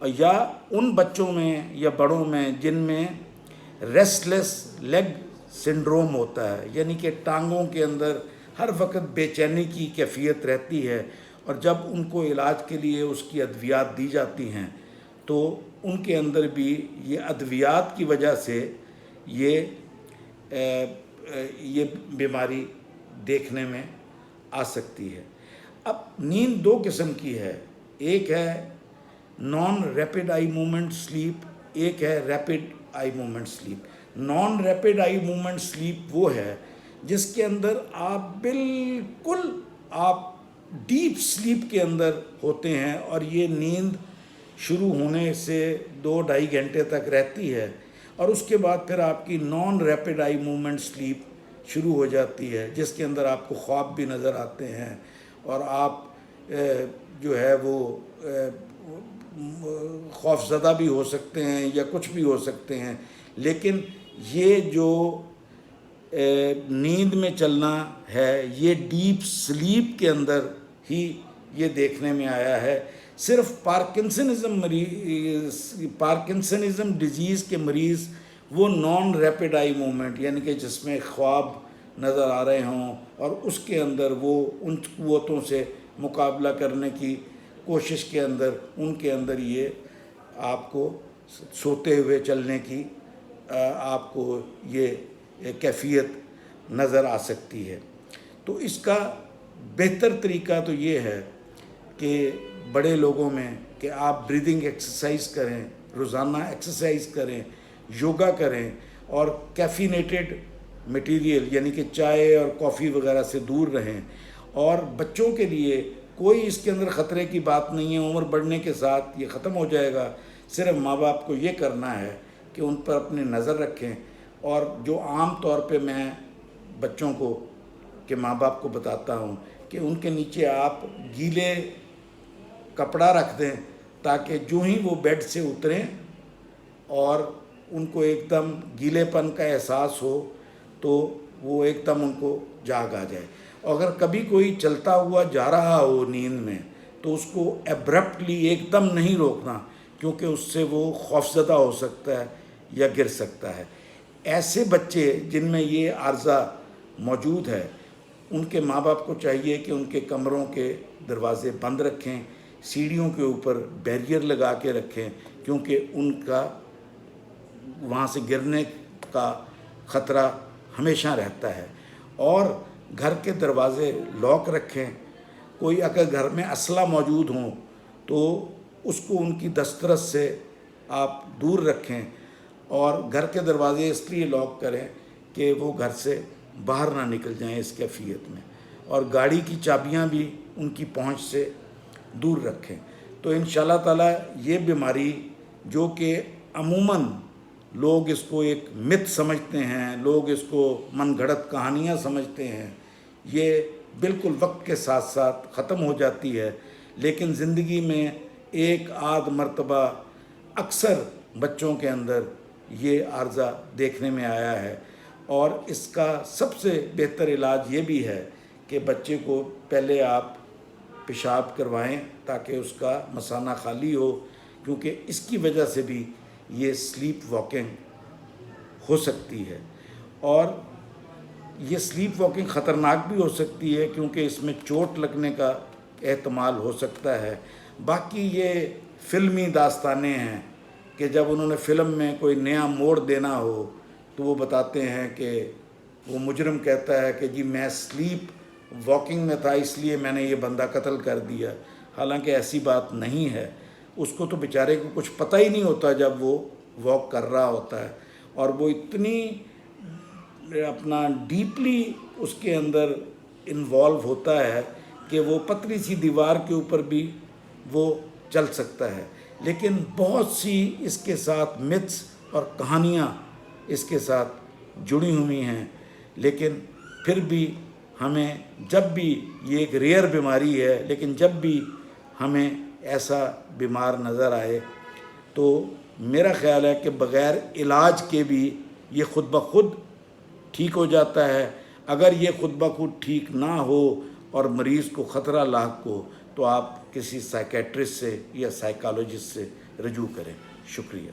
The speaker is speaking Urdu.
یا ان بچوں میں یا بڑوں میں جن میں ریسٹلیس لیگ سنڈروم ہوتا ہے، یعنی کہ ٹانگوں کے اندر ہر وقت بے چینی کی کیفیت رہتی ہے، اور جب ان کو علاج کے لیے اس کی ادویات دی جاتی ہیں تو ان کے اندر بھی یہ ادویات کی وجہ سے یہ بیماری دیکھنے میں آ سکتی ہے۔ اب نیند دو قسم کی ہے، ایک ہے naan rapid eye movement sleep, ایک ہے rapid eye movement sleep. Naan rapid eye movement sleep وہ ہے جس کے اندر آپ بالکل ڈیپ سلیپ کے اندر ہوتے ہیں، اور یہ نیند شروع ہونے سے 2-2.5 گھنٹے تک رہتی ہے، اور اس کے بعد پھر آپ کی naan rapid eye movement sleep شروع ہو جاتی ہے، جس کے اندر آپ کو خواب بھی نظر آتے ہیں، اور آپ جو ہے وہ خوف زدہ بھی ہو سکتے ہیں یا کچھ بھی ہو سکتے ہیں۔ لیکن یہ جو نیند میں چلنا ہے یہ ڈیپ سلیپ کے اندر ہی یہ دیکھنے میں آیا ہے۔ صرف پارکنسنزم ڈیزیز کے مریض وہ نان ریپڈ آئی موومنٹ، یعنی کہ جس میں خواب نظر آ رہے ہوں اور اس کے اندر وہ ان قوتوں سے مقابلہ کرنے کی کوشش کے اندر ان کے اندر یہ آپ کو سوتے ہوئے چلنے کی آپ کو یہ کیفیت نظر آ سکتی ہے۔ تو اس کا بہتر طریقہ تو یہ ہے کہ بڑے لوگوں میں کہ آپ بریدنگ ایکسرسائز کریں، روزانہ ایکسرسائز کریں، یوگا کریں، اور کیفینیٹڈ مٹیریل یعنی کہ چائے اور کافی وغیرہ سے دور رہیں۔ اور بچوں کے لیے کوئی اس کے اندر خطرے کی بات نہیں ہے، عمر بڑھنے کے ساتھ یہ ختم ہو جائے گا۔ صرف ماں باپ کو یہ کرنا ہے کہ ان پر اپنی نظر رکھیں، اور جو عام طور پہ میں بچوں کو کہ ماں باپ کو بتاتا ہوں کہ ان کے نیچے آپ گیلے کپڑا رکھ دیں تاکہ جو ہی وہ بیڈ سے اتریں اور ان کو ایک دم گیلے پن کا احساس ہو تو وہ ایک دم ان کو جاگ آ جائے۔ اور اگر کبھی کوئی چلتا ہوا جا رہا ہو نیند میں تو اس کو ایبرپٹلی ایک دم نہیں روکنا، کیونکہ اس سے وہ خوفزدہ ہو سکتا ہے یا گر سکتا ہے۔ ایسے بچے جن میں یہ عارضہ موجود ہے ان کے ماں باپ کو چاہیے کہ ان کے کمروں کے دروازے بند رکھیں، سیڑھیوں کے اوپر بیریئر لگا کے رکھیں، کیونکہ ان کا وہاں سے گرنے کا خطرہ ہمیشہ رہتا ہے۔ اور گھر کے دروازے لاک رکھیں۔ کوئی اگر گھر میں اسلحہ موجود ہوں تو اس کو ان کی دسترس سے آپ دور رکھیں، اور گھر کے دروازے اس لیے لاک کریں کہ وہ گھر سے باہر نہ نکل جائیں اس کیفیت میں، اور گاڑی کی چابیاں بھی ان کی پہنچ سے دور رکھیں۔ تو انشاءاللہ تعالیٰ یہ بیماری جو کہ عموماً لوگ اس کو ایک مت سمجھتے ہیں، لوگ اس کو من گھڑت کہانیاں سمجھتے ہیں، یہ بالکل وقت کے ساتھ ساتھ ختم ہو جاتی ہے، لیکن زندگی میں ایک آدھ مرتبہ اکثر بچوں کے اندر یہ عارضہ دیکھنے میں آیا ہے۔ اور اس کا سب سے بہتر علاج یہ بھی ہے کہ بچے کو پہلے آپ پیشاب کروائیں تاکہ اس کا مثانہ خالی ہو، کیونکہ اس کی وجہ سے بھی یہ سلیپ واکنگ ہو سکتی ہے، اور یہ سلیپ واکنگ خطرناک بھی ہو سکتی ہے کیونکہ اس میں چوٹ لگنے کا احتمال ہو سکتا ہے۔ باقی یہ فلمی داستانیں ہیں کہ جب انہوں نے فلم میں کوئی نیا موڑ دینا ہو تو وہ بتاتے ہیں کہ وہ مجرم کہتا ہے کہ جی میں سلیپ واکنگ میں تھا اس لیے میں نے یہ بندہ قتل کر دیا، حالانکہ ایسی بات نہیں ہے۔ اس کو تو بیچارے کو کچھ پتہ ہی نہیں ہوتا جب وہ واک کر رہا ہوتا ہے، اور وہ اتنی اپنا ڈیپلی اس کے اندر انوالو ہوتا ہے کہ وہ پتلی سی دیوار کے اوپر بھی وہ چل سکتا ہے۔ لیکن بہت سی اس کے ساتھ متس اور کہانیاں اس کے ساتھ جڑی ہوئی ہیں، لیکن پھر بھی ہمیں جب بھی یہ ایک ریئر بیماری ہے، لیکن جب بھی ہمیں ایسا بیمار نظر آئے تو میرا خیال ہے کہ بغیر علاج کے بھی یہ خود بخود ٹھیک ہو جاتا ہے۔ اگر یہ خود بخود ٹھیک نہ ہو اور مریض کو خطرہ لاحق ہو تو آپ کسی سائیکیٹرسٹ سے یا سائیکالوجسٹ سے رجوع کریں. شکریہ.